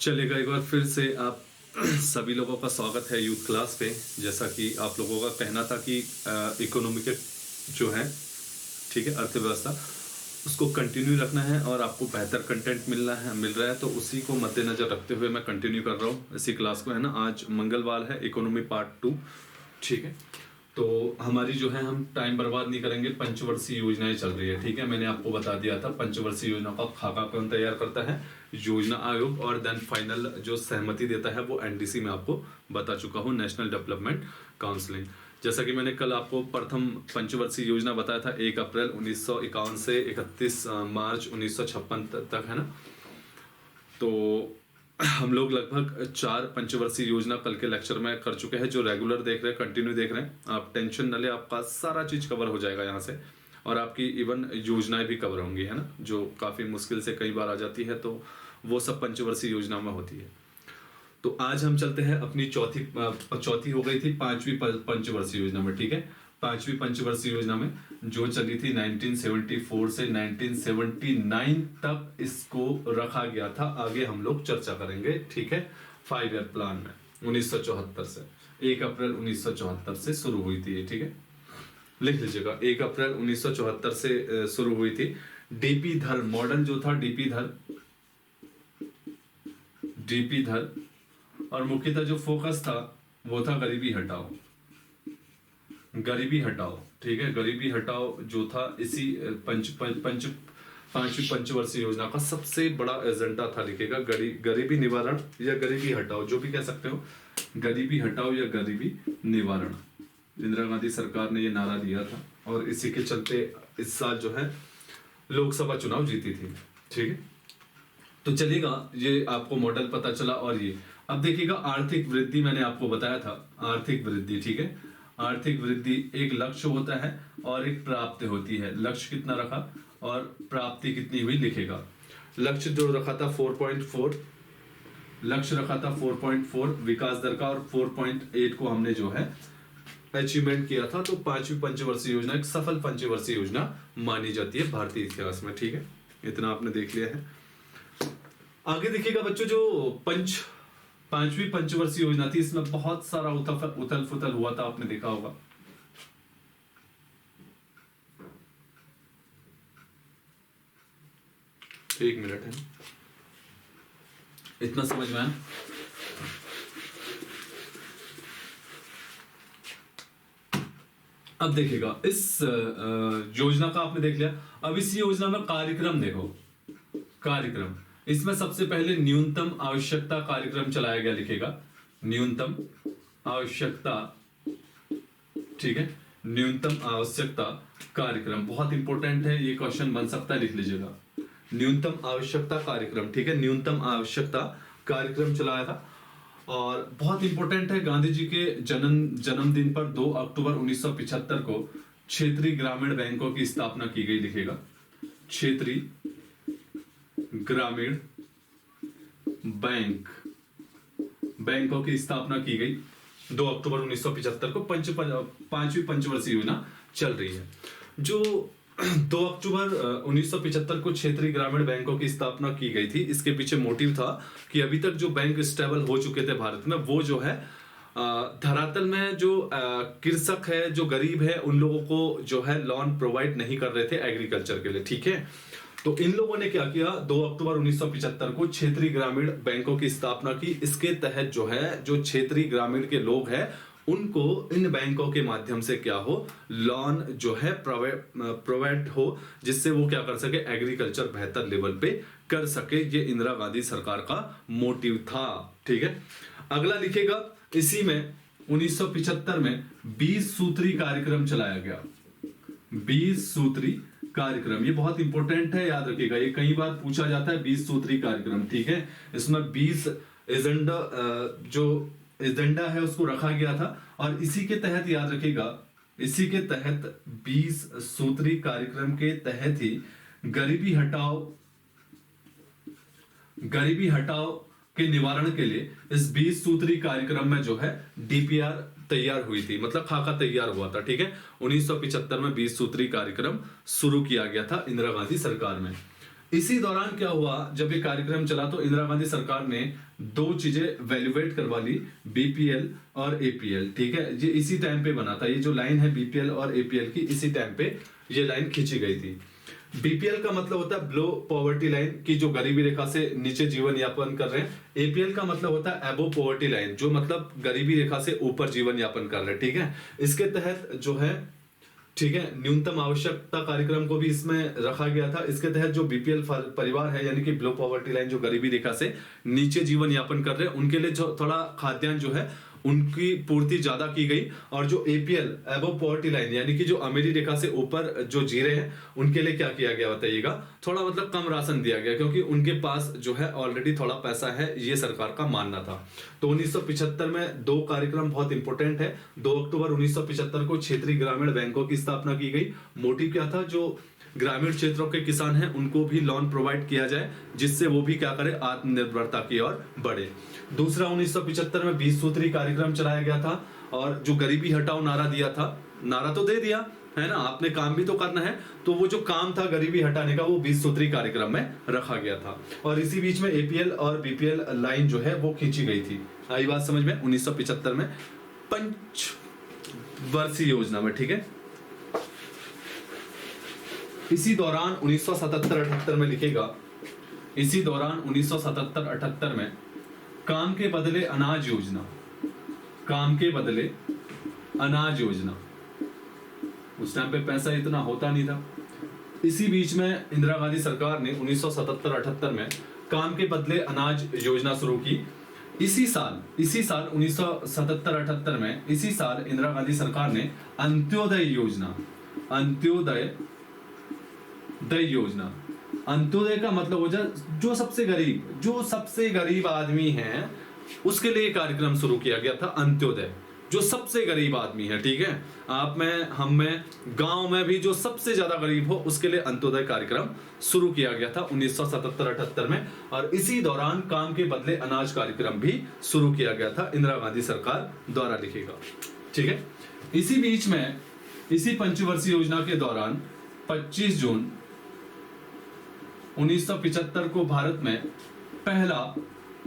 चलेगा एक बार फिर से आप सभी लोगों का स्वागत है यूथ क्लास पे। जैसा कि आप लोगों का कहना था कि इकोनॉमी के जो है, ठीक है, अर्थव्यवस्था, उसको कंटिन्यू रखना है और आपको बेहतर कंटेंट मिल रहा है, तो उसी को मद्देनजर रखते हुए मैं कंटिन्यू कर रहा हूँ इसी क्लास को, है ना। आज मंगलवार है, इकोनॉमी पार्ट 2, ठीक है। तो हमारी जो है, हम टाइम बर्बाद नहीं करेंगे, पंचवर्षीय योजनाएं चल रही है, ठीक है। मैंने आपको बता दिया था पंचवर्षीय योजना का खाका कौन तैयार करता है, योजना आयोग, और देन फाइनल जो सहमति देता है वो एनडीसी में आपको बता चुका हूँ, नेशनल डेवलपमेंट काउंसिलिंग। जैसा कि मैंने कल आपको प्रथम पंचवर्षीय योजना बताया था, 1 अप्रैल 1951 से 31 मार्च 1956 तक, है ना। तो हम लोग लगभग 4 पंचवर्षीय योजना कल के लेक्चर में कर चुके हैं। जो रेगुलर देख रहे हैं, कंटिन्यू देख रहे हैं, आप टेंशन न ले, आपका सारा चीज कवर हो जाएगा यहाँ से, और आपकी इवन योजनाएं भी कवर होंगी, है ना, जो काफी मुश्किल से कई बार आ जाती है, तो वो सब पंचवर्षीय योजना में होती है। तो आज हम चलते हैं अपनी चौथी हो गई थी 5वीं पंचवर्षीय योजना में, ठीक है। 5वीं पंचवर्षीय योजना में जो चली थी 1974 से 1979 तक इसको रखा गया था। आगे हम लोग चर्चा करेंगे, ठीक है। 5 ईयर प्लान में 1974 से 1 अप्रैल 1974 से शुरू हुई थी, ठीक है, लिख लीजिएगा। 1 अप्रैल 1974 से शुरू हुई थी। डीपी धर मॉडल जो था, डीपी धर, और मुख्यतः जो फोकस था वो था गरीबी हटाओ, ठीक है। गरीबी हटाओ जो था, इसी 5वीं पंचवर्षीय योजना का सबसे बड़ा एजेंडा था, लिखेगा गरीबी निवारण या गरीबी हटाओ, जो भी कह सकते हो, गरीबी हटाओ या गरीबी निवारण। इंदिरा गांधी सरकार ने ये नारा दिया था, और इसी के चलते इस साल जो है लोकसभा चुनाव जीती थी, ठीक है। तो चलेगा, ये आपको मॉडल पता चला। और ये अब देखिएगा, आर्थिक वृद्धि मैंने आपको बताया था, आर्थिक वृद्धि, ठीक है। आर्थिक वृद्धि एक लक्ष्य होता है और एक प्राप्ति होती है। लक्ष्य कितना रखा और प्राप्ति कितनी हुई, लिखेगा। लक्ष्य जो रखा था 4.4, लक्ष्य रखा था 4.4 विकास दर का, और 4.8 को हमने जो है अचीवमेंट किया था। तो 5वीं पंचवर्षीय योजना एक सफल पंचवर्षीय योजना मानी जाती है भारतीय इतिहास में, ठीक है। इतना आपने देख लिया है। आगे देखिएगा बच्चों, जो 5वीं पंचवर्षीय योजना थी, इसमें बहुत सारा उथल फुथल हुआ था, आपने देखा होगा। एक मिनट है, इतना समझ में आया। अब देखिएगा, इस योजना का आपने देख लिया। अब इस योजना में कार्यक्रम देखो, कार्यक्रम, इसमें सबसे पहले न्यूनतम आवश्यकता कार्यक्रम चलाया गया, लिखेगा। न्यूनतम आवश्यकता, ठीक है, न्यूनतम आवश्यकता कार्यक्रम बहुत इंपॉर्टेंट है, ये क्वेश्चन बन सकता है, लिख लीजिएगा। न्यूनतम आवश्यकता कार्यक्रम, ठीक है, न्यूनतम आवश्यकता कार्यक्रम चलाया था, और बहुत इंपॉर्टेंट है। गांधी जी के जन्मदिन पर 2 अक्टूबर 1975 को क्षेत्रीय ग्रामीण बैंकों की स्थापना की गई, लिखेगा। क्षेत्रीय ग्रामीण बैंकों की स्थापना की गई 2 अक्टूबर 1975 को। 5वीं पंचवर्षीय योजना चल रही है। जो 2 अक्टूबर 1975 को क्षेत्रीय ग्रामीण बैंकों की स्थापना की गई थी, इसके पीछे मोटिव था कि अभी तक जो बैंक स्टेबल हो चुके थे भारत में, वो जो है धरातल में जो कृषक है, जो गरीब है, उन लोगों को जो है लोन प्रोवाइड नहीं कर रहे थे एग्रीकल्चर के लिए, ठीक है। तो इन लोगों ने क्या किया, 2 अक्टूबर 1975 को क्षेत्रीय ग्रामीण बैंकों की स्थापना की। इसके तहत जो है, जो क्षेत्रीय ग्रामीण के लोग हैं, उनको इन बैंकों के माध्यम से क्या हो, लोन जो है प्रोवाइड हो, जिससे वो क्या कर सके, एग्रीकल्चर बेहतर लेवल पे कर सके। ये इंदिरा गांधी सरकार का मोटिव था, ठीक है। अगला लिखेगा, इसी में 1975 में 20 सूत्री कार्यक्रम चलाया गया। 20 सूत्री कार्यक्रम, ये बहुत इंपॉर्टेंट है, याद रखिएगा, ये कई बार पूछा जाता है। 20 सूत्री कार्यक्रम, ठीक है। इसमें 20 एजेंडा, जो एजेंडा है उसको रखा गया था, और इसी के तहत याद रखिएगा, इसी के तहत 20 सूत्री कार्यक्रम के तहत ही गरीबी हटाओ के निवारण के लिए इस 20 सूत्री कार्यक्रम में जो है डीपीआर तैयार हुई थी, मतलब खाका तैयार हुआ था, ठीक है। 1975 में 20 सूत्री कार्यक्रम शुरू किया गया था इंदिरा गांधी सरकार में। इसी दौरान क्या हुआ, जब ये कार्यक्रम चला तो इंदिरा गांधी सरकार ने दो चीजें वैल्यूएट करवा ली, बीपीएल और एपीएल। ठीक है, ये इसी टाइम पे बना था, ये जो लाइन है बीपीएल और एपीएल की, इसी टाइम पे ये लाइन खींची गई थी। बीपीएल का मतलब होता है बिलो पॉवर्टी लाइन, की जो गरीबी रेखा से नीचे जीवन यापन कर रहे हैं। एपीएल का मतलब होता है अबव पॉवर्टी लाइन, जो मतलब गरीबी रेखा से ऊपर जीवन यापन कर रहे हैं। ठीक है, इसके तहत जो है, ठीक है, न्यूनतम आवश्यकता कार्यक्रम को भी इसमें रखा गया था। इसके तहत जो बीपीएल परिवार है, यानी कि बिलो पॉवर्टी लाइन, जो गरीबी रेखा से नीचे जीवन यापन कर रहे हैं, उनके लिए जो थोड़ा खाद्यान्न जो है उनकी पूर्ति ज्यादा की गई। और जो एपीएल अबव पॉवर्टी लाइन, यानी कि जो अमीरी रेखा से ऊपर जो जी रहे हैं, उनके लिए क्या किया गया बताइएगा, थोड़ा मतलब कम राशन दिया गया, क्योंकि उनके पास जो है ऑलरेडी थोड़ा पैसा है, ये सरकार का मानना था। तो 1975 में दो कार्यक्रम बहुत इंपॉर्टेंट है। 2 अक्टूबर 1975 को क्षेत्रीय ग्रामीण बैंकों की स्थापना की गई। मोटिव क्या था, जो ग्रामीण क्षेत्रों के किसान हैं उनको भी लोन प्रोवाइड किया जाए, जिससे वो भी क्या करे, आत्मनिर्भरता की ओर बढ़े। दूसरा, 1975 में 20 सूत्री कार्यक्रम चलाया गया था, और जो गरीबी हटाओ नारा दिया था, नारा तो दे दिया है ना, आपने काम भी तो करना है, तो वो जो काम था गरीबी हटाने का, वो 20 सूत्री कार्यक्रम में रखा गया था। और इसी बीच में एपीएल और बीपीएल लाइन जो है वो खींची गई थी। आई बात समझ में? 1975 में पंचवर्षीय योजना में। ठीक है, इसी दौरान 1977-78 में लिखेगा, इसी दौरान 1977-78 में काम के बदले अनाज योजना, काम के बदले अनाज योजना, उस टाइम पे पैसा इतना होता नहीं था। इसी बीच में इंदिरा गांधी सरकार ने 1977-78 में काम के बदले अनाज योजना शुरू की। इसी साल 1977-78 में, इसी साल इंदिरा गांधी सरकार ने अंत्योदय योजना, अंत्योदय योजना, अंत्योदय का मतलब हो जाए जो सबसे गरीब आदमी है उसके लिए कार्यक्रम शुरू किया गया था। अंत्योदय, जो सबसे गरीब आदमी है, ठीक है, आप में, हम में, गांव में भी जो सबसे ज्यादा गरीब हो, उसके लिए अंत्योदय कार्यक्रम शुरू किया गया था 1977-78 में। और इसी दौरान काम के बदले अनाज कार्यक्रम भी शुरू किया गया था इंदिरा गांधी सरकार द्वारा, लिखेगा। ठीक है, इसी बीच में, इसी पंचवर्षीय योजना के दौरान 25 जून 1975 को भारत में पहला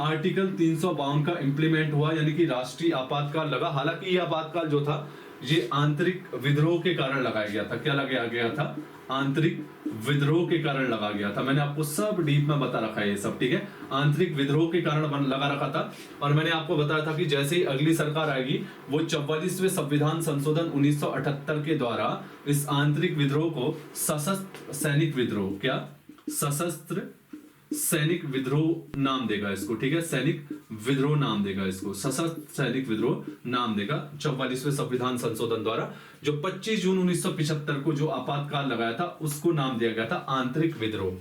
आर्टिकल 352 का इंप्लीमेंट हुआ, यानी कि राष्ट्रीय आपातकाल लगा। हालांकि यह आपातकाल जो था, ये आंतरिक विद्रोह के कारण लगाया गया था। क्या लगाया गया था? आंतरिक विद्रोह के कारण लगा गया था। मैंने आपको सब डीप में बता रखा है ये सब, ठीक है, आंतरिक विद्रोह के कारण लगा रखा था। और मैंने आपको बताया था कि जैसे ही अगली सरकार आएगी, वो 44वें संविधान संशोधन 1978 के द्वारा इस आंतरिक विद्रोह को सशस्त्र सैनिक विद्रोह, क्या, सशस्त्र सैनिक विद्रोह नाम देगा इसको। ठीक है, सैनिक विद्रोह नाम देगा इसको, सशस्त्र सैनिक विद्रोह नाम देगा 44वें संविधान संशोधन द्वारा। जो 25 जून 1975 को जो आपातकाल लगाया था, उसको नाम दिया गया था आंतरिक विद्रोह।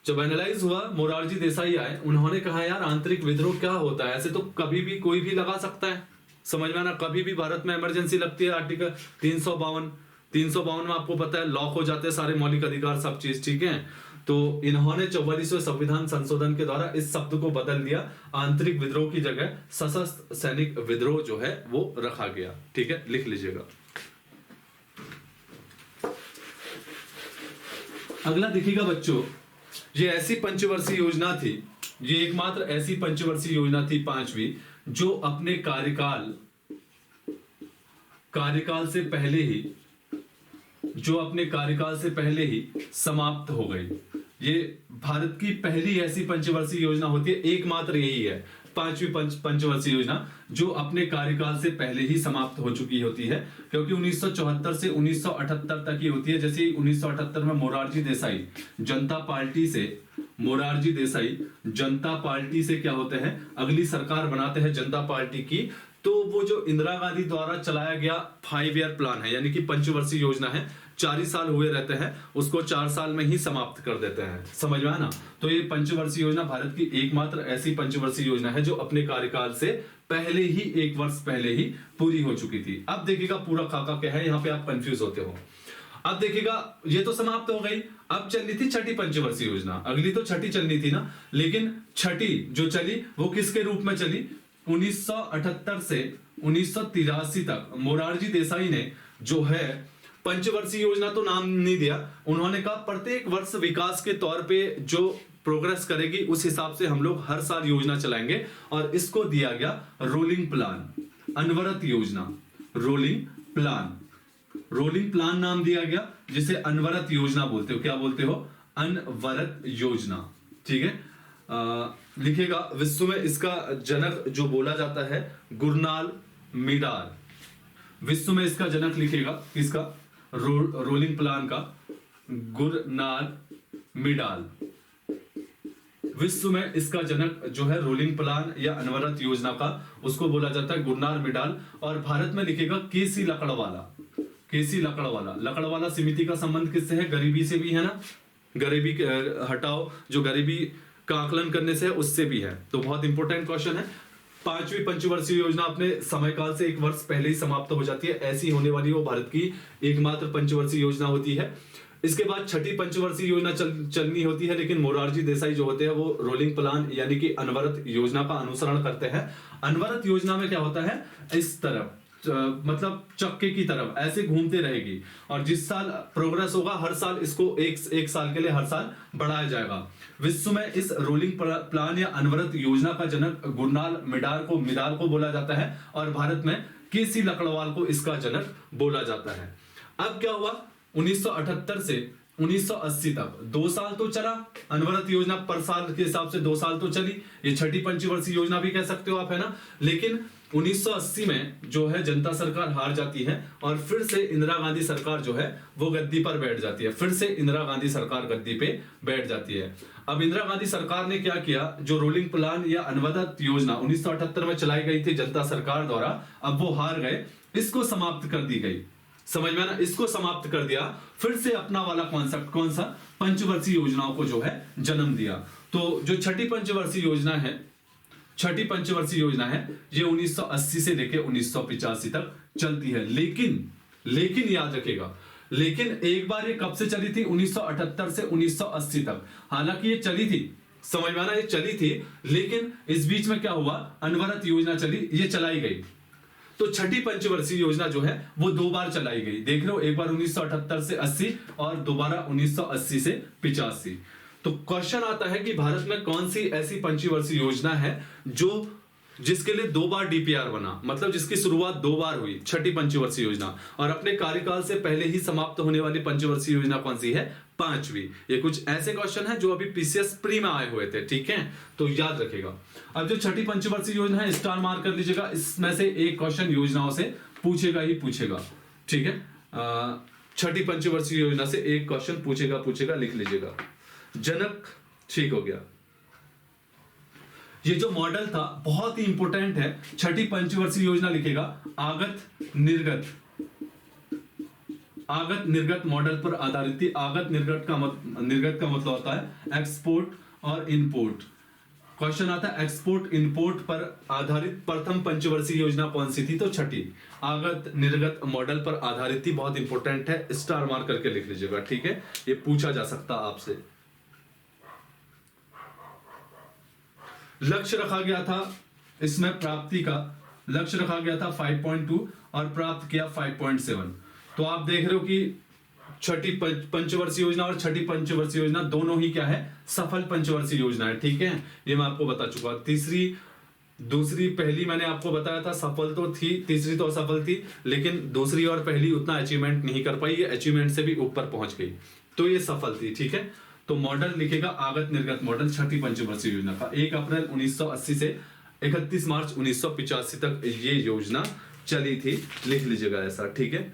जब एनालाइज हुआ, मोरारजी देसाई आए, उन्होंने कहा यार आंतरिक विद्रोह क्या होता है, ऐसे तो कभी भी कोई भी लगा सकता है, समझ में आना, कभी भी भारत में इमरजेंसी लगती है, आर्टिकल 352 में आपको पता है लॉक हो जाते हैं सारे मौलिक अधिकार, सब चीज, ठीक है। तो इन्होंने 44वें संविधान संशोधन के द्वारा इस शब्द को बदल दिया, आंतरिक विद्रोह की जगह सशस्त्र सैनिक विद्रोह जो है वो रखा गया। ठीक है, लिख लीजिएगा। अगला देखिएगा बच्चों, ये ऐसी पंचवर्षीय योजना थी, ये एकमात्र ऐसी पंचवर्षीय योजना थी, 5वीं, जो अपने कार्यकाल से पहले ही समाप्त हो गई। ये भारत की पहली ऐसी पंचवर्षीय योजना होती है, एकमात्र यही है 5वीं पंचवर्षीय योजना जो अपने कार्यकाल से पहले ही समाप्त हो चुकी होती है, क्योंकि 1974 से 1978 तक की होती है। जैसे 1978 में मोरारजी देसाई जनता पार्टी से क्या होते हैं, अगली सरकार बनाते हैं जनता पार्टी की। तो वो जो इंदिरा गांधी द्वारा चलाया गया 5 ईयर प्लान है, यानी कि पंचवर्षीय योजना है, 4 ही साल हुए रहते हैं, उसको 4 साल में ही समाप्त कर देते हैं, समझ में आना। तो ये पंचवर्षीय योजना भारत की एकमात्र ऐसी पंचवर्षीय योजना है जो अपने कार्यकाल से पहले ही, 1 वर्ष पहले ही पूरी हो चुकी थी। अब देखिएगा पूरा खाका क्या है, यहाँ पे आप कंफ्यूज होते हो। अब देखिएगा, ये तो समाप्त हो गई, अब चलनी थी छठी पंचवर्षीय योजना, अगली तो छठी चलनी थी ना, लेकिन छठी जो चली वो किसके रूप में चली? 1978 से 1983 तक मोरारजी देसाई ने जो है पंचवर्षीय योजना तो नाम नहीं दिया, उन्होंने कहा प्रत्येक वर्ष विकास के तौर पे जो प्रोग्रेस करेगी उस हिसाब से हम लोग हर साल योजना चलाएंगे, और इसको दिया गया रोलिंग प्लान, अनवरत योजना, रोलिंग प्लान, रोलिंग प्लान नाम दिया गया, जिसे अनवरत योजना बोलते हो। क्या बोलते हो? अनवरत योजना। ठीक है, लिखेगा। विश्व में इसका जनक जो बोला जाता है गुरनाल मिडाल, विश्व में इसका जनक लिखेगा किसका? रोलिंग प्लान का, गुरनाल मिडाल। विश्व में इसका जनक जो है रोलिंग प्लान या अनवरत योजना का, उसको बोला जाता है गुरनाल मिडाल। और भारत में लिखेगा केसी लकड़वाला, केसी लकड़वाला। लकड़वाला समिति का संबंध किससे है? गरीबी से भी है ना, गरीबी हटाओ जो गरीबी का आकलन करने से है उससे भी है। तो बहुत इंपॉर्टेंट क्वेश्चन है। 5वीं पंचवर्षीय योजना अपने समयकाल से 1 वर्ष पहले ही समाप्त हो जाती है, ऐसी होने वाली वो भारत की एकमात्र पंचवर्षीय योजना होती है। इसके बाद 6ठी पंचवर्षीय योजना चलनी होती है, लेकिन मोरारजी देसाई जो होते हैं वो रोलिंग प्लान यानी कि अनवरत योजना का अनुसरण करते हैं। अनवरत योजना में क्या होता है? इस तरफ मतलब चक्के की तरफ ऐसे घूमते रहेगी, और जिस साल प्रोग्रेस होगा हर साल इसको एक साल के लिए हर साल बढ़ाया जाएगा। विश्व में इस रोलिंग प्लान या अनवरत योजना का जनक गुरनाल मिडाल को बोला जाता है, और भारत में केसी लकड़वाल को इसका जनक बोला जाता है। अब क्या हुआ? 1978 से 1980 तक 2 साल तो चला अनवरत योजना, पर साल के हिसाब से 2 साल तो चली, ये 6ठी पंचवर्षीय योजना भी कह सकते हो आप, है ना। लेकिन 1980 में जो है जनता सरकार हार जाती है, और फिर से इंदिरा गांधी सरकार जो है वो गद्दी पर बैठ जाती है, फिर से इंदिरा गांधी सरकार गद्दी पे बैठ जाती है। अब इंदिरा गांधी सरकार ने क्या किया? जो रोलिंग प्लान या अनवरत योजना 1978 में चलाई गई थी जनता सरकार द्वारा, अब वो हार गए, इसको समाप्त कर दी गई। समझ में ना, इसको समाप्त कर दिया, फिर से अपना वाला कॉन्सेप्ट कौन सा? पंचवर्षीय योजनाओं को जो है जन्म दिया। तो जो 6ठी पंचवर्षीय योजना है, 6ठी पंचवर्षीय योजना है, ये 1980 से लेकर 1985 तक चलती है। लेकिन याद रखेगा, लेकिन एक बार ये कब से चली थी? 1978 से 1980 तक। हालांकि ये चली थी, समझ में आना, ये चली थी, लेकिन इस बीच में क्या हुआ? अनवरत योजना चली, ये चलाई गई। तो 6ठी पंचवर्षीय योजना जो है वो 2 बार चलाई गई। देख रहे हो, एक बार 1978 से 80 और दोबारा 1980 से 85। तो क्वेश्चन आता है कि भारत में कौन सी ऐसी पंचवर्षीय योजना है जिसके लिए 2 बार डीपीआर बना, मतलब जिसकी शुरुआत 2 बार हुई, 6ठी पंचवर्षीय योजना, और अपने कार्यकाल से पहले ही समाप्त होने वाली पंचवर्षीय योजना कौन सी है? 5वीं। ये कुछ ऐसे क्वेश्चन है जो अभी पीसीएस प्री में आए हुए थे, ठीक है, तो याद रखेगा। अब जो 6ठी पंचवर्षीय योजना है, स्टार मार्क कर लीजिएगा, इसमें से एक क्वेश्चन योजनाओं से पूछेगा ही पूछेगा, ठीक है। 6ठी पंचवर्षीय योजना से एक क्वेश्चन पूछेगा, लिख लीजिएगा। जनक, ठीक हो गया। ये जो मॉडल था बहुत ही इंपॉर्टेंट है। 6ठी पंचवर्षीय योजना लिखेगा आगत निर्गत मॉडल पर आधारित थी। आगत निर्गत का मतलब होता है एक्सपोर्ट और इनपोर्ट। क्वेश्चन आता है एक्सपोर्ट इनपोर्ट पर आधारित प्रथम पंचवर्षीय योजना कौन सी थी? तो 6ठी आगत निर्गत मॉडल पर आधारित थी। बहुत इंपॉर्टेंट है, स्टार मार्क करके लिख लीजिएगा, ठीक है, ये पूछा जा सकता है आपसे। लक्ष्य रखा गया था इसमें, प्राप्ति का लक्ष्य रखा गया था 5.2 और प्राप्त किया 5.7। तो आप देख रहे हो कि 6ठी पंचवर्षीय योजना और 6ठी पंचवर्षीय योजना दोनों ही क्या है? सफल पंचवर्षीय योजना है, ठीक है, ये मैं आपको बता चुका। पहली मैंने आपको बताया था सफल तो थी, तीसरी तो असफल थी, लेकिन दूसरी और पहली उतना अचीवमेंट नहीं कर पाई, ये अचीवमेंट से भी ऊपर पहुंच गई, तो ये सफल थी, ठीक है। तो मॉडल लिखेगा आगत निर्गत मॉडल 6ठी पंचवर्षीय योजना का। 1 अप्रैल 1980 से 31 मार्च 1985 तक ये योजना चली थी, लिख लीजिएगा ऐसा, ठीक है।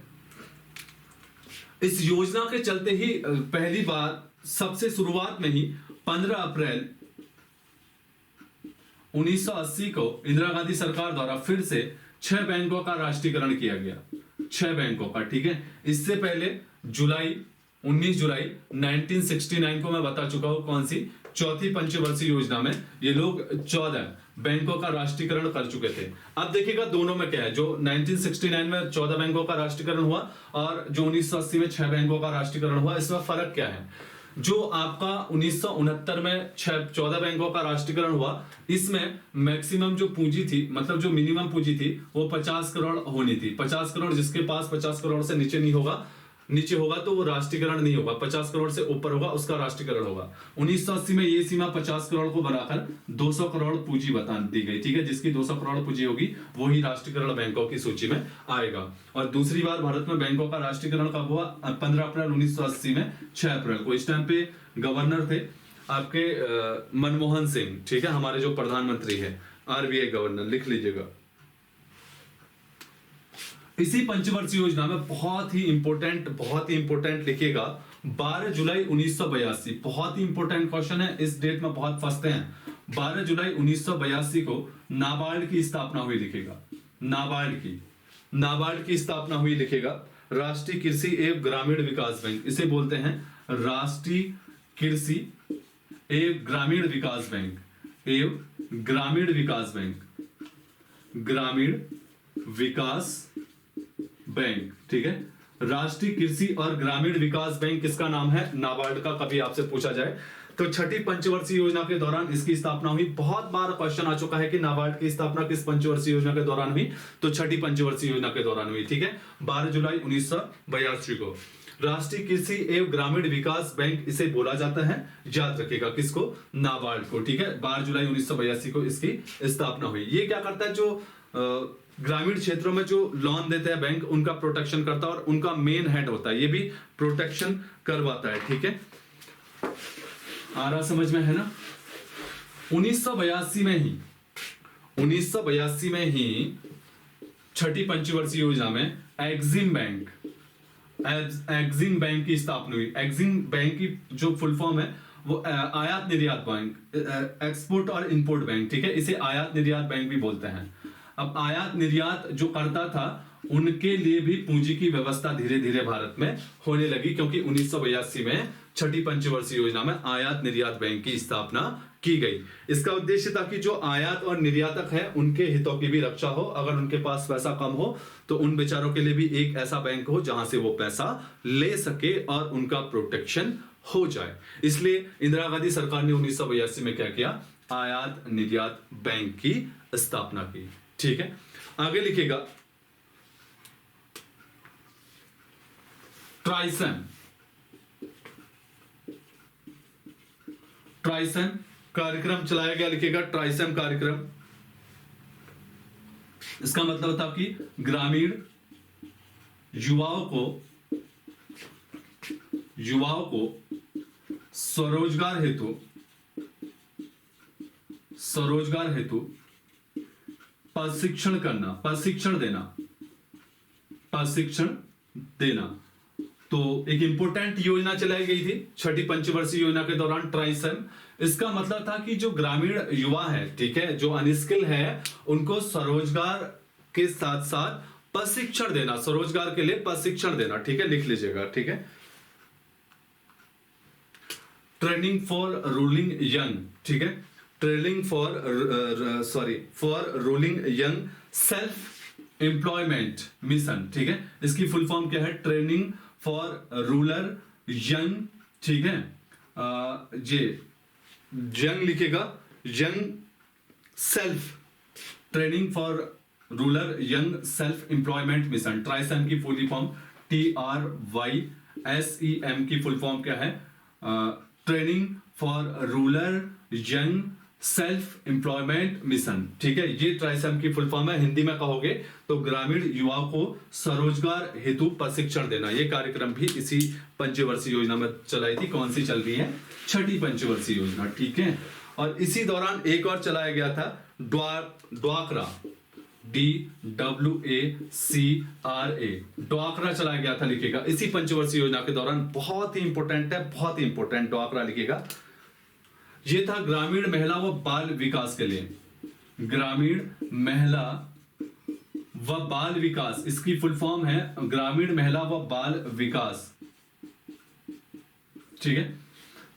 इस योजना के चलते ही पहली बार सबसे शुरुआत में ही 15 अप्रैल 1980 को इंदिरा गांधी सरकार द्वारा फिर से 6 बैंकों का राष्ट्रीयकरण किया गया, 6 बैंकों का, ठीक है। इससे पहले 19 जुलाई 1969 को मैं बता चुका हूं कौन सी? 4थी पंचवर्षीय योजना में ये लोग 14 बैंकों का राष्ट्रीयकरण कर चुके थे। अब देखिएगा दोनों में क्या है, जो 1969 में 14 बैंकों का राष्ट्रीयकरण हुआ और जो 1980 में 6 बैंकों का राष्ट्रीयकरण हुआ, इसमें फर्क क्या है? जो आपका 1969 में 14 बैंकों का राष्ट्रीयकरण हुआ, इसमें मैक्सिमम जो पूंजी थी, मतलब जो मिनिमम पूंजी थी वो 50 करोड़ होनी थी। 50 करोड़, जिसके पास 50 करोड़ से नीचे नहीं होगा नीचे होगा तो वो राष्ट्रीयकरण नहीं होगा, 50 करोड़ से ऊपर होगा उसका राष्ट्रीयकरण होगा। 1980 में ये सीमा 50 करोड़ को बढ़ाकर 200 करोड़ पूंजी बता दी गई, ठीक है। जिसकी 200 करोड़ पूंजी होगी वो ही राष्ट्रीयकरण बैंकों की सूची में आएगा। और दूसरी बार भारत में बैंकों का राष्ट्रीयकरण कब हुआ? 15 अप्रैल 1980 में 6 अप्रैल को। इस टाइम पे गवर्नर थे आपके मनमोहन सिंह, ठीक है, हमारे जो प्रधानमंत्री है, आरबीआई गवर्नर, लिख लीजिएगा। इसी पंचवर्षीय योजना में बहुत ही इंपॉर्टेंट लिखिएगा, 12 जुलाई 1982, बहुत ही इंपॉर्टेंट क्वेश्चन है, इस डेट में बहुत फंसते हैं। 12 जुलाई 1982 को नाबार्ड की स्थापना हुई लिखेगा, नाबार्ड की स्थापना हुई लिखेगा। राष्ट्रीय कृषि एवं ग्रामीण विकास बैंक, इसे बोलते हैं राष्ट्रीय कृषि एवं ग्रामीण विकास बैंक, ग्रामीण विकास बैंक, ठीक है। राष्ट्रीय कृषि और ग्रामीण विकास बैंक किसका नाम है? नाबार्ड का। कभी आपसे पूछा जाए तो छठी पंचवर्षीय योजना के दौरान इसकी स्थापना हुई। बहुत बार क्वेश्चन आ चुका है कि नाबार्ड की स्थापना किस पंचवर्षीय योजना के दौरान हुई, तो छठी पंचवर्षीय योजना के दौरान हुई, ठीक है, 12 जुलाई 1982 को। राष्ट्रीय कृषि एवं ग्रामीण विकास बैंक इसे बोला जाता है, याद रखिएगा, किसको? नाबार्ड को, ठीक है। 12 जुलाई 1982 को इसकी स्थापना हुई। ये क्या करता है? जो ग्रामीण क्षेत्रों में जो लोन देते हैं बैंक, उनका प्रोटेक्शन करता है और उनका मेन हेड होता है, ये भी प्रोटेक्शन करवाता है, ठीक है। आ रहा समझ में, है ना? 1982 में ही छठी पंचवर्षीय योजना में एग्जिम बैंक की स्थापना हुई। एग्जिम बैंक की जो फुल फॉर्म है वो आयात निर्यात बैंक, एक्सपोर्ट और इंपोर्ट बैंक, ठीक है। इसे आयात निर्यात बैंक भी बोलते हैं। अब आयात निर्यात जो करता था उनके लिए भी पूंजी की व्यवस्था धीरे धीरे भारत में होने लगी, क्योंकि 1982 में छठी पंचवर्षीय योजना में आयात निर्यात बैंक की स्थापना की गई। इसका उद्देश्य था कि जो आयात और निर्यातक है उनके हितों की भी रक्षा हो। अगर उनके पास पैसा कम हो तो उन बेचारों के लिए भी एक ऐसा बैंक हो जहां से वो पैसा ले सके और उनका प्रोटेक्शन हो जाए। इसलिए इंदिरा गांधी सरकार ने 1982 में क्या किया? आयात निर्यात बैंक की स्थापना की, ठीक है। आगे लिखिएगा, ट्राइसन कार्यक्रम चलाया गया, लिखिएगा ट्राइसन कार्यक्रम। इसका मतलब था कि ग्रामीण युवाओं को स्वरोजगार हेतु प्रशिक्षण देना। तो एक इंपोर्टेंट योजना चलाई गई थी छठी पंचवर्षीय योजना के दौरान, ट्राइसन। इसका मतलब था कि जो ग्रामीण युवा है, ठीक है, जो अनस्किल है, उनको स्वरोजगार के साथ साथ प्रशिक्षण देना, स्वरोजगार के लिए प्रशिक्षण देना, ठीक है, लिख लीजिएगा, ठीक है। ट्रेनिंग फॉर रूलिंग यंग, ठीक है, for ruling young self employment mission, ठीक है। इसकी फुल फॉर्म क्या है? ट्रेनिंग फॉर रूरल यंग, ठीक है, यंग लिखेगा, young self, training for rural young self employment mission, TRYSEM की फुल फॉर्म TRYSEM की फुल फॉर्म क्या है? Training for rural young self employment mission, ठीक है। ये ट्राइसन की फुल फॉर्म है। हिंदी में कहोगे तो ग्रामीण युवाओं को स्वरोजगार हेतु प्रशिक्षण देना। ये कार्यक्रम भी इसी पंचवर्षीय योजना में चलाई थी। कौन सी चल रही है? छठी पंचवर्षीय योजना, ठीक है। और इसी दौरान एक और चलाया गया था ड्वाक्रा, DWACRA, ड्वाक्रा चलाया गया था, लिखिएगा, इसी पंचवर्षीय योजना के दौरान। बहुत ही इंपॉर्टेंट है, बहुत ही इंपॉर्टेंट, ड्वाक्रा लिखिएगा। ये था ग्रामीण महिला व बाल विकास के लिए, ग्रामीण महिला व बाल विकास, इसकी फुल फॉर्म है ग्रामीण महिला व बाल विकास, ठीक है।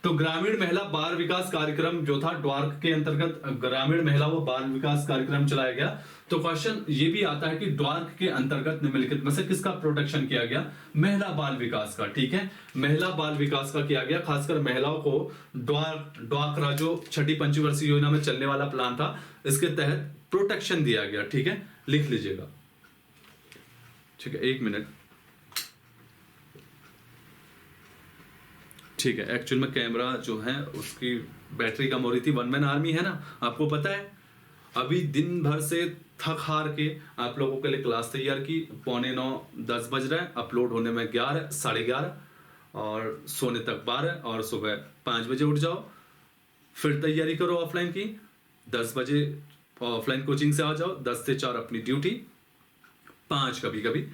तो ग्रामीण महिला बाल विकास कार्यक्रम जो था ड्वार्क के अंतर्गत ग्रामीण महिला व बाल विकास कार्यक्रम चलाया गया। तो क्वेश्चन ये भी आता है कि ड्वार्क के अंतर्गत निम्नलिखित में से किसका प्रोटेक्शन किया गया? महिला बाल विकास का, ठीक है, महिला बाल विकास का किया गया। खासकर महिलाओं को ड्वाक्रा जो छठी पंचवर्षीय योजना में चलने वाला प्लान था, इसके तहत प्रोटेक्शन दिया गया, ठीक है, लिख लीजिएगा, ठीक है, 1 मिनट। ठीक है। एक्चुअल में कैमरा जो है उसकी बैटरी कम हो रही थी। वन मैन आर्मी है ना, आपको पता है। अभी दिन भर से थक हार के आप लोगों के लिए क्लास तैयार की। 9:45-10 बज रहा है, अपलोड होने में 11, 11:30 और सोने तक 12 और सुबह 5 बजे उठ जाओ। फिर तैयारी करो ऑफलाइन की। 10 बजे ऑफलाइन कोचिंग से आ जाओ, 10 से 4 अपनी ड्यूटी, 5 कभी कभी,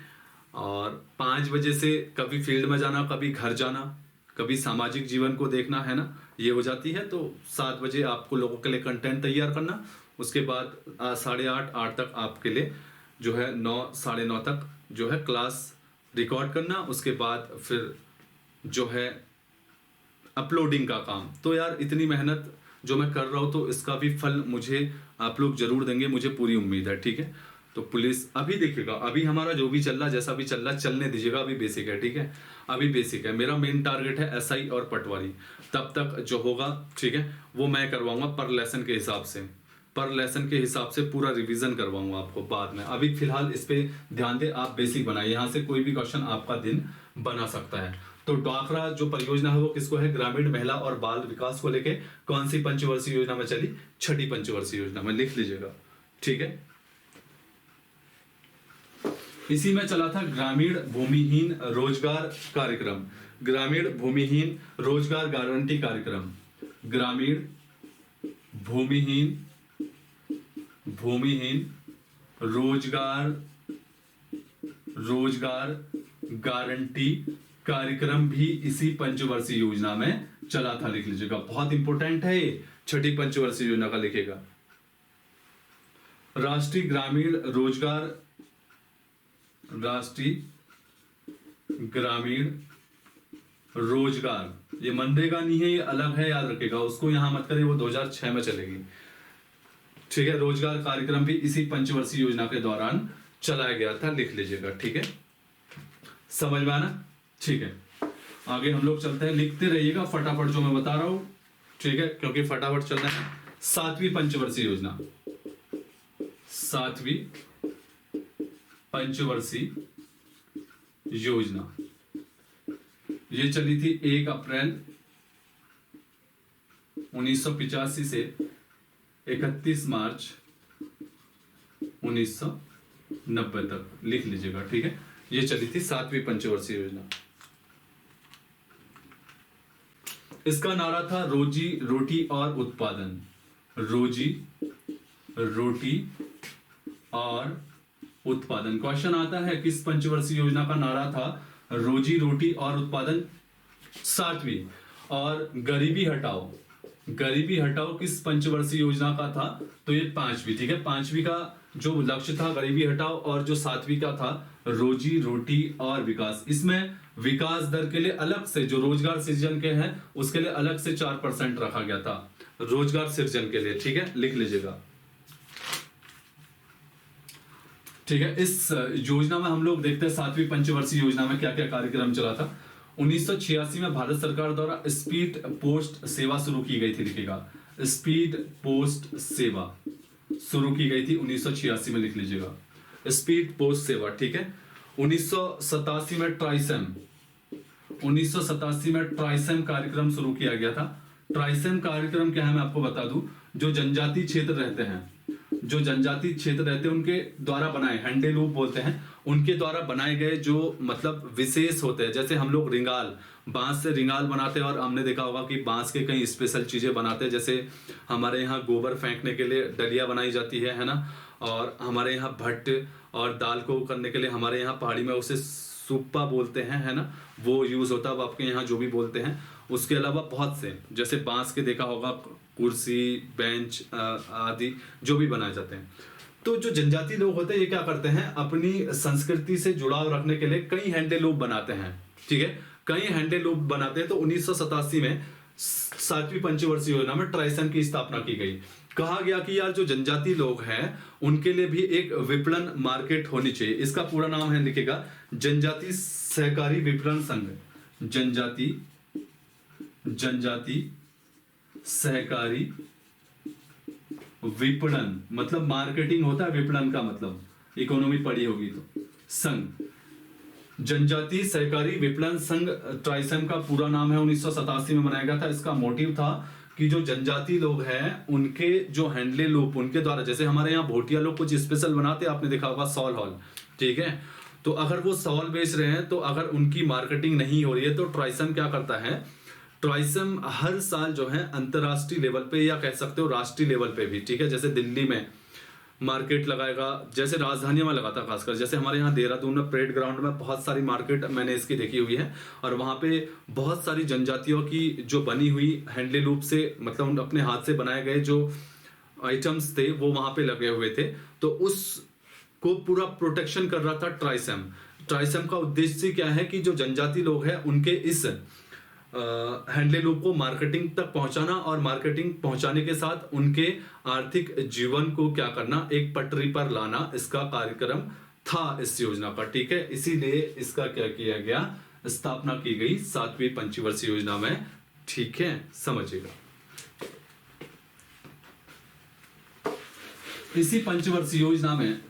और 5 बजे से कभी फील्ड में जाना, कभी घर जाना, कभी सामाजिक जीवन को देखना, है ना, ये हो जाती है। तो 7 बजे आपको लोगों के लिए कंटेंट तैयार करना। उसके बाद 8:30 8 तक आपके लिए जो है 9 साढ़े 9 तक जो है क्लास रिकॉर्ड करना। उसके बाद फिर जो है अपलोडिंग का काम। तो यार इतनी मेहनत जो मैं कर रहा हूँ तो इसका भी फल मुझे आप लोग जरूर देंगे, मुझे पूरी उम्मीद है। ठीक है, तो पुलिस अभी देखिएगा, अभी हमारा जो भी चल रहा है, जैसा भी चल रहा है चलने दीजिएगा। अभी बेसिक है, ठीक है, अभी बेसिक है। मेरा मेन टारगेट है एसआई और पटवारी। तब तक जो होगा, ठीक है, वो मैं करवाऊंगा पर लेसन के हिसाब से। पर लेसन के हिसाब से पूरा रिवीजन करवाऊंगा आपको बाद में। अभी फिलहाल इस पे ध्यान दे, आप बेसिक बनाइए। यहाँ से कोई भी क्वेश्चन आपका दिन बना सकता है। तो ड्वाक्रा जो परियोजना है वो किसको है? ग्रामीण महिला और बाल विकास को लेके कौन सी पंचवर्षीय योजना में चली? 6ठी पंचवर्षीय योजना में, लिख लीजिएगा। ठीक है, इसी में चला था ग्रामीण भूमिहीन रोजगार कार्यक्रम, ग्रामीण भूमिहीन रोजगार गारंटी कार्यक्रम, ग्रामीण भूमिहीन रोजगार गारंटी कार्यक्रम भी इसी पंचवर्षीय योजना में चला था, लिख लीजिएगा। बहुत इंपॉर्टेंट है ये, 6ठी पंचवर्षीय योजना का लिखेगा। राष्ट्रीय ग्रामीण रोजगार, ये मनरेगा नहीं है, ये अलग है, याद रखेगा। उसको यहां मत करिए, वो 2006 में चलेगी। ठीक है, रोजगार कार्यक्रम भी इसी पंचवर्षीय योजना के दौरान चलाया गया था, लिख लीजिएगा। ठीक है, समझ में आना? ठीक है, आगे हम लोग चलते हैं। लिखते रहिएगा फटाफट जो मैं बता रहा हूं, ठीक है, क्योंकि फटाफट चलना है। 7वीं पंचवर्षीय योजना, 7वीं पंचवर्षीय योजना ये चली थी 1 अप्रैल 1985 से 31 मार्च 1990 तक, लिख लीजिएगा। ठीक है, ये चली थी 7वीं पंचवर्षीय योजना। इसका नारा था रोजी रोटी और उत्पादन, रोजी रोटी और उत्पादन। क्वेश्चन आता है किस पंचवर्षीय योजना का नारा था रोजी रोटी और उत्पादन? 7वीं। और गरीबी हटाओ किस पंचवर्षीय योजना का था? तो ये 5वीं। ठीक है, 5वीं का जो लक्ष्य था गरीबी हटाओ, और जो 7वीं का था रोजी रोटी और विकास। इसमें विकास दर के लिए अलग से, जो रोजगार सृजन के हैं उसके लिए अलग से 4% रखा गया था, रोजगार सृजन के लिए। ठीक है, लिख लीजिएगा। ठीक है, इस योजना में हम लोग देखते हैं 7वीं पंचवर्षीय योजना में क्या क्या कार्यक्रम चला था। 1986 में भारत सरकार द्वारा स्पीड पोस्ट सेवा शुरू की गई थी, लिखिएगा। स्पीड पोस्ट सेवा शुरू की गई थी 1986 में, लिख लीजिएगा, स्पीड पोस्ट सेवा। ठीक है, 1987 में ट्राइसेम कार्यक्रम शुरू किया गया था। ट्राइसेम कार्यक्रम क्या है मैं आपको बता दूं, जो जनजातीय क्षेत्र रहते हैं, उनके द्वारा बनाए, हैंडे लूप बोलते हैं, उनके द्वारा बनाए गए जो मतलब विशेष होते हैं। जैसे हम लोग रिंगाल, बांस से रिंगाल बनाते हैं, और हमने देखा होगा कि बांस के कई स्पेशल चीजें बनाते हैं। जैसे हमारे यहाँ गोबर फेंकने के लिए डलिया बनाई जाती है ना, और हमारे यहाँ भट्ट और दाल को करने के लिए हमारे यहाँ पहाड़ी में उसे सुप्पा बोलते हैं, है ना, वो यूज होता है। अब आपके यहाँ जो भी बोलते हैं, उसके अलावा बहुत से, जैसे बांस के देखा होगा कुर्सी, बेंच आदि जो भी बनाए जाते हैं। तो जो जनजाति लोग होते हैं ये क्या करते हैं, अपनी संस्कृति से जुड़ाव रखने के लिए कई हैंडलूम बनाते हैं। ठीक है, कई हैंडलूम बनाते हैं। तो 1987 में 7वीं पंचवर्षीय योजना में ट्राइसन की स्थापना की गई। कहा गया कि यार जो जनजाति लोग हैं उनके लिए भी एक विपणन मार्केट होनी चाहिए। इसका पूरा नाम है, लिखेगा, जनजाति सहकारी विपणन संघ। जनजाति सहकारी विपणन मतलब मार्केटिंग होता है, विपणन का मतलब इकोनॉमी पढ़ी होगी तो, संघ। जनजातीय सहकारी विपणन संघ ट्राइसम का पूरा नाम है, 1987 में बनाया गया था। इसका मोटिव था कि जो जनजाति लोग हैं उनके जो हैंडले लूप उनके द्वारा, जैसे हमारे यहाँ भोटिया लोग कुछ स्पेशल बनाते हैं, आपने देखा होगा सॉल हॉल, ठीक है, तो अगर वो सॉल बेच रहे हैं तो अगर उनकी मार्केटिंग नहीं हो रही है तो ट्राइसम क्या करता है, ट्राइसम हर साल जो है अंतरराष्ट्रीय लेवल पे या कह सकते हो राष्ट्रीय लेवल पे भी, ठीक है, जैसे दिल्ली में मार्केट लगाएगा, जैसे राजधानियों में लगाता खासकर, जैसे हमारे यहाँ देहरादून में परेड ग्राउंड में बहुत सारी मार्केट मैंने इसकी देखी हुई है, और वहाँ पे बहुत सारी जनजातियों की जो बनी हुई हैंडले लूप से, मतलब अपने हाथ से बनाए गए जो आइटम्स थे वो वहाँ पे लगे हुए थे, तो उसको पूरा प्रोटेक्शन कर रहा था ट्राइसम। ट्राइसम का उद्देश्य क्या है कि जो जनजाति लोग हैं उनके इस हैंडले लूप को मार्केटिंग तक पहुंचाना, और मार्केटिंग पहुंचाने के साथ उनके आर्थिक जीवन को क्या करना, एक पटरी पर लाना, इसका कार्यक्रम था इस योजना का, ठीक है। इसीलिए इसका क्या किया गया, स्थापना की गई 7वीं पंचवर्षीय योजना में, ठीक है, समझिएगा। इसी पंचवर्षीय योजना में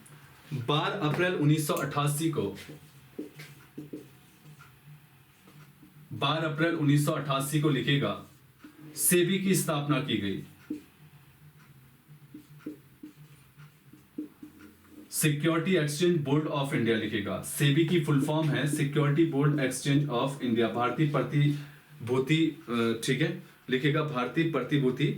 12 अप्रैल 1988 को 12 अप्रैल 1988 को लिखेगा सेबी की स्थापना की गई। Security exchange board of India लिखेगा। सेबी की फुल फॉर्म है security board exchange of India, भारतीय प्रतिभूति, ठीक है, लिखेगा भारतीय प्रतिभूति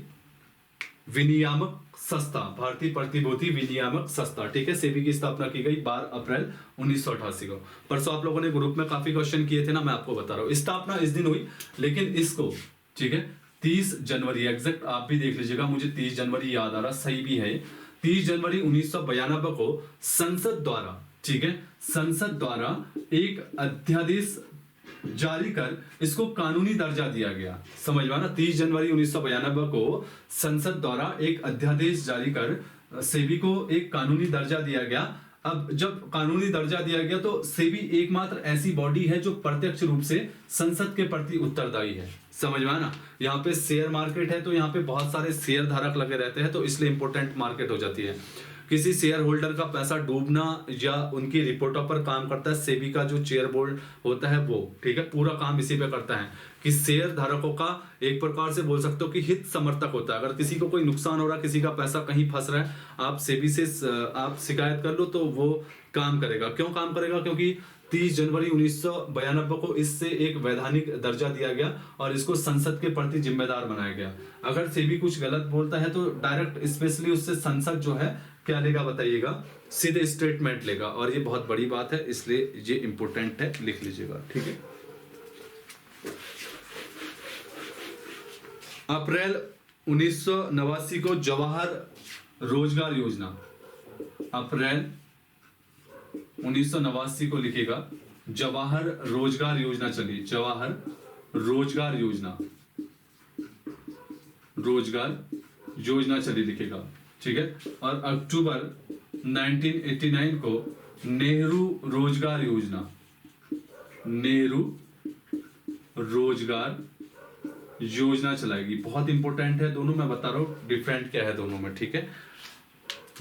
विनियामक संस्था, भारतीय प्रतिभूति विनियामक संस्था, ठीक है। सेबी की स्थापना की गई 12 अप्रैल 1988 को। परसों आप लोगों ने ग्रुप में काफी क्वेश्चन किए थे ना, मैं आपको बता रहा हूं, स्थापना इस दिन हुई, लेकिन इसको, ठीक है, 30 जनवरी एग्जैक्ट आप भी देख लीजिएगा, मुझे 30 जनवरी याद आ रहा, सही भी है, 30 जनवरी 1992 को संसद द्वारा, ठीक है, संसद द्वारा एक अध्यादेश जारी कर इसको कानूनी दर्जा दिया गया। समझ में ना, 30 जनवरी 1992 को संसद द्वारा एक अध्यादेश जारी कर सेबी को एक कानूनी दर्जा दिया गया। अब जब कानूनी दर्जा दिया गया तो सेबी एकमात्र ऐसी बॉडी है जो प्रत्यक्ष रूप से संसद के प्रति उत्तरदायी है। समझ में ना, यहाँ पे शेयर मार्केट है तो यहाँ पे बहुत सारे शेयर धारक लगे रहते हैं, तो इसलिए इंपॉर्टेंट मार्केट हो जाती है। किसी शेयर होल्डर का पैसा डूबना या उनकी रिपोर्टों पर काम करता है सेबी का जो चेयर बोर्ड होता है वो, ठीक है, पूरा काम इसी पे करता है कि शेयर धारकों का एक प्रकार से बोल सकते हो कि हित समर्थक होता है। अगर किसी को कोई नुकसान हो रहा है, किसी का पैसा कहीं फंस रहा है, आप सेबी से आप शिकायत कर लो तो वो काम करेगा। क्यों काम करेगा? क्योंकि 30 जनवरी 1992 को इससे एक वैधानिक दर्जा दिया गया और इसको संसद के प्रति जिम्मेदार बनाया गया। अगर सेबी कुछ गलत बोलता है तो डायरेक्ट स्पेशली उससे संसद जो है क्या लेगा बताइएगा, सीधे स्टेटमेंट लेगा, और ये बहुत बड़ी बात है, इसलिए ये इंपॉर्टेंट है, लिख लीजिएगा, ठीक है। अप्रैल 1989 को जवाहर रोजगार योजना, अप्रैल 1989 को लिखेगा जवाहर रोजगार योजना चली, जवाहर रोजगार योजना, रोजगार योजना चली लिखेगा, ठीक है। और अक्टूबर 1989 को नेहरू रोजगार योजना, नेहरू रोजगार योजना चलाएगी। बहुत इंपॉर्टेंट है दोनों, मैं बता रहा हूं डिफरेंट क्या है दोनों में, ठीक है।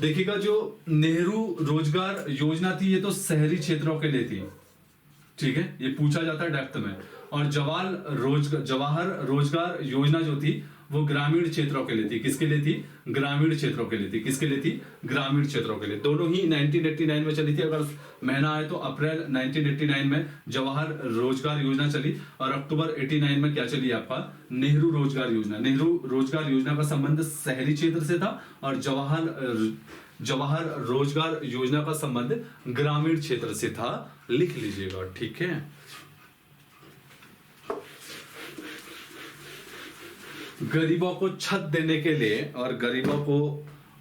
देखिएगा जो नेहरू रोजगार योजना थी ये तो शहरी क्षेत्रों के लिए थी, ठीक है, ये पूछा जाता है डेप्थ में। और जवाहर रोजगार योजना जो थी वो ग्रामीण क्षेत्रों के लिए थी। किसके लिए थी? ग्रामीण क्षेत्रों के लिए थी। किसके लिए थी? ग्रामीण क्षेत्रों के लिए। दोनों ही 1989 में चली थी। अगर महीना आए तो अप्रैल 1989 में जवाहर रोजगार योजना चली और अक्टूबर 89 में क्या चली आपका? नेहरू रोजगार योजना। नेहरू रोजगार योजना का संबंध शहरी क्षेत्र से था और जवाहर रोजगार योजना का संबंध ग्रामीण क्षेत्र से था। लिख लीजिएगा, ठीक है। गरीबों को छत देने के लिए और गरीबों को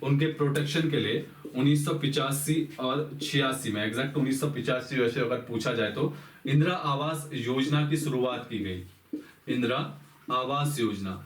उनके प्रोटेक्शन के लिए 1985 और 86 में, एग्जैक्ट 1985 वैसे अगर पूछा जाए तो इंदिरा आवास योजना की शुरुआत की गई। इंदिरा आवास योजना,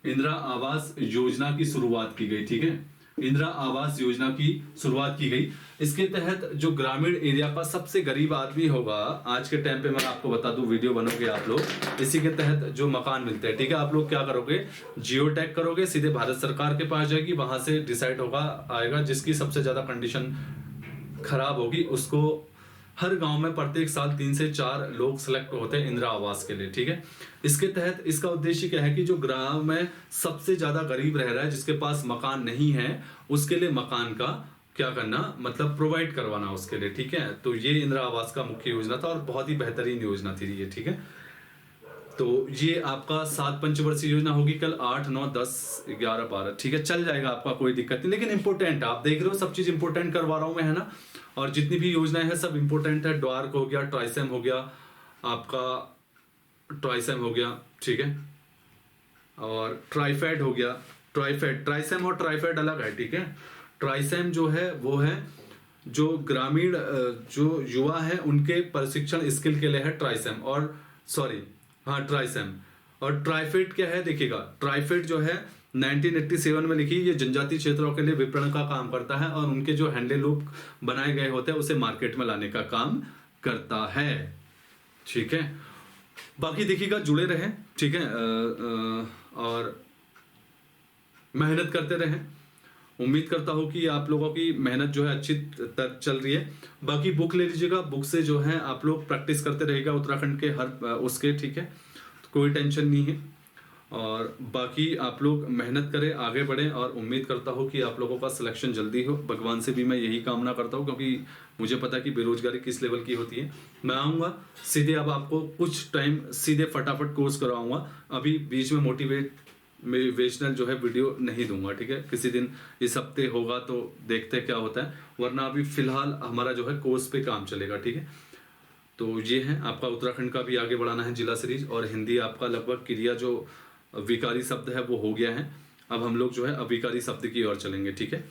इंदिरा आवास योजना की शुरुआत की गई, ठीक है। इंदिरा आवास योजना की शुरुआत की गई। इसके तहत जो ग्रामीण एरिया का सबसे गरीब आदमी होगा आज के टाइम पे, मैं आपको बता दूं, वीडियो बनोगे आप लोग, इसी के तहत जो मकान मिलते हैं, ठीक है, आप लोग क्या करोगे? जियो टैग करोगे, सीधे भारत सरकार के पास जाएगी, वहां से डिसाइड होगा आएगा, जिसकी सबसे ज्यादा कंडीशन खराब होगी उसको हर गांव में प्रत्येक साल 3 से 4 लोग सेलेक्ट होते हैं इंदिरा आवास के लिए, ठीक है। इसके तहत इसका उद्देश्य क्या है कि जो ग्राम में सबसे ज्यादा गरीब रह रहा है, जिसके पास मकान नहीं है, उसके लिए मकान का क्या करना, मतलब प्रोवाइड करवाना उसके लिए, ठीक है। तो ये इंदिरा आवास का मुख्य योजना था और बहुत ही बेहतरीन योजना थी ये, ठीक है। तो ये आपका 7 पंचवर्षीय योजना होगी कल 8, 9, 10, 11, 12, ठीक है, चल जाएगा आपका, कोई दिक्कत नहीं। लेकिन इंपॉर्टेंट आप देख रहे हो सब चीज इंपॉर्टेंट करवा रहा हूं मैं, है ना। और जितनी भी योजनाएं हैं सब इंपॉर्टेंट है। ड्वार्क हो गया, ट्राइसेम हो गया, आपका ट्राइसेम हो गया, ठीक है, और ट्राइफेड हो गया। ट्राइफेड, ट्राइसेम और ट्राइफेड अलग है, ठीक है। ट्राइसेम जो है वो है जो ग्रामीण जो युवा है उनके प्रशिक्षण स्किल के लिए है ट्राइसेम, और सॉरी हाँ ट्राइसेम। और ट्राइफेड क्या है देखिएगा, ट्राइफेड जो है 1987 में लिखी, ये जनजातीय क्षेत्रों के लिए विपणन का काम करता है और उनके जो हैंडलूम बनाए गए होते हैं उसे मार्केट में लाने का काम करता है, ठीक है। बाकी देखिएगा, जुड़े रहें, ठीक है, और मेहनत करते रहें। उम्मीद करता हूँ कि आप लोगों की मेहनत जो है अच्छी तक चल रही है। बाकी बुक ले लीजिएगा, बुक से जो है आप लोग प्रैक्टिस करते रहेगा उत्तराखंड के हर उसके, ठीक है, तो कोई टेंशन नहीं है। और बाकी आप लोग मेहनत करें, आगे बढ़ें, और उम्मीद करता हूँ कि आप लोगों का सिलेक्शन जल्दी हो। भगवान से भी मैं यही कामना करता हूँ, क्योंकि मुझे पता है कि बेरोजगारी किस लेवल की होती है। मैं आऊँगा सीधे, अब आपको कुछ टाइम सीधे फटाफट कोर्स कराऊंगा। अभी बीच में मोटिवेशनल जो है वीडियो नहीं दूंगा, ठीक है। किसी दिन इस हफ्ते होगा तो देखते हैं क्या होता है, वरना अभी फिलहाल हमारा जो है कोर्स पे काम चलेगा, ठीक है। तो ये है आपका उत्तराखंड का भी आगे बढ़ाना है जिला सीरीज, और हिंदी आपका लगभग क्रिया जो विकारी शब्द है वो हो गया है। अब हम लोग जो है अविकारी शब्द की ओर चलेंगे, ठीक है।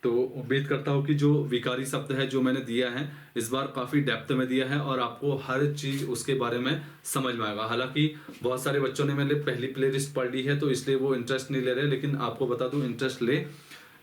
तो उम्मीद करता हूँ कि जो विकारी शब्द है जो मैंने दिया है इस बार काफ़ी डेप्थ में दिया है और आपको हर चीज़ उसके बारे में समझ में आएगा। हालांकि बहुत सारे बच्चों ने मैंने पहली प्लेलिस्ट पढ़ ली है तो इसलिए वो इंटरेस्ट नहीं ले रहे, लेकिन आपको बता दूं इंटरेस्ट ले।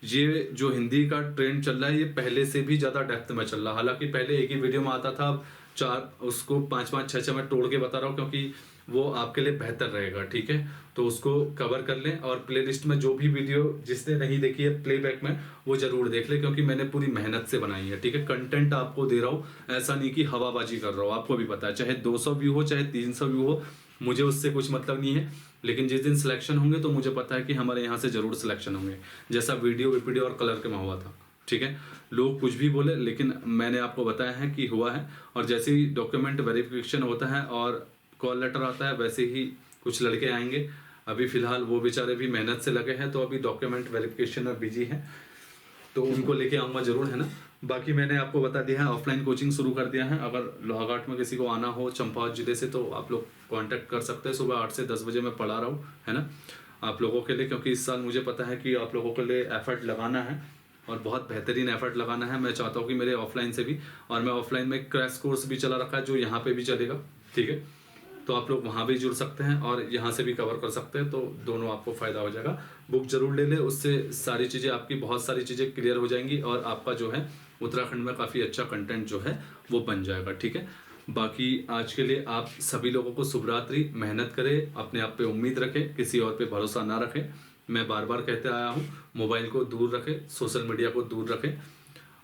ये जो हिंदी का ट्रेंड चल रहा है ये पहले से भी ज़्यादा डेप्थ में चल रहा है। हालांकि पहले एक ही वीडियो में आता था, अब 4 उसको 5-5, 6-6 में तोड़ के बता रहा हूँ, क्योंकि वो आपके लिए बेहतर रहेगा, ठीक है। तो उसको कवर कर लें, और प्लेलिस्ट में जो भी वीडियो जिसने नहीं देखी है प्लेबैक में वो जरूर देख ले, क्योंकि मैंने पूरी मेहनत से बनाई है, ठीक है। कंटेंट आपको दे रहा हूँ, ऐसा नहीं कि हवाबाजी कर रहा हूँ। आपको भी पता है चाहे 200 व्यू हो चाहे 300 व्यू हो, मुझे उससे कुछ मतलब नहीं है। लेकिन जिस दिन सिलेक्शन होंगे तो मुझे पता है कि हमारे यहाँ से जरूर सिलेक्शन होंगे, जैसा वीडियो वीडियो और कलर के में हुआ था, ठीक है। लोग कुछ भी बोले, लेकिन मैंने आपको बताया है कि हुआ है। और जैसे ही डॉक्यूमेंट वेरिफिकेशन होता है और कॉल लेटर आता है वैसे ही कुछ लड़के आएंगे। अभी फिलहाल वो बेचारे भी मेहनत से लगे हैं, तो अभी डॉक्यूमेंट वेरिफिकेशन में बिजी है, तो उनको लेके आऊँगा जरूर, है ना। बाकी मैंने आपको बता दिया है ऑफलाइन कोचिंग शुरू कर दिया है। अगर लोहाघाट में किसी को आना हो चंपावत जिले से तो आप लोग कांटेक्ट कर सकते हैं। सुबह 8 से 10 बजे मैं पढ़ा रहा हूँ, है ना, आप लोगों के लिए, क्योंकि इस साल मुझे पता है कि आप लोगों के लिए एफर्ट लगाना है और बहुत बेहतरीन एफर्ट लगाना है। मैं चाहता हूँ कि मेरे ऑफलाइन से भी, और मैं ऑफलाइन में क्रैश कोर्स भी चला रखा है जो यहाँ पे भी चलेगा, ठीक है। तो आप लोग वहाँ भी जुड़ सकते हैं और यहाँ से भी कवर कर सकते हैं, तो दोनों आपको फ़ायदा हो जाएगा। बुक जरूर ले ले, उससे सारी चीज़ें आपकी बहुत सारी चीज़ें क्लियर हो जाएंगी और आपका जो है उत्तराखंड में काफ़ी अच्छा कंटेंट जो है वो बन जाएगा, ठीक है। बाकी आज के लिए आप सभी लोगों को शुभ रात्रि। मेहनत करें, अपने आप पे उम्मीद रखें, किसी और पे भरोसा ना रखें। मैं बार बार कहते आया हूँ, मोबाइल को दूर रखें, सोशल मीडिया को दूर रखें,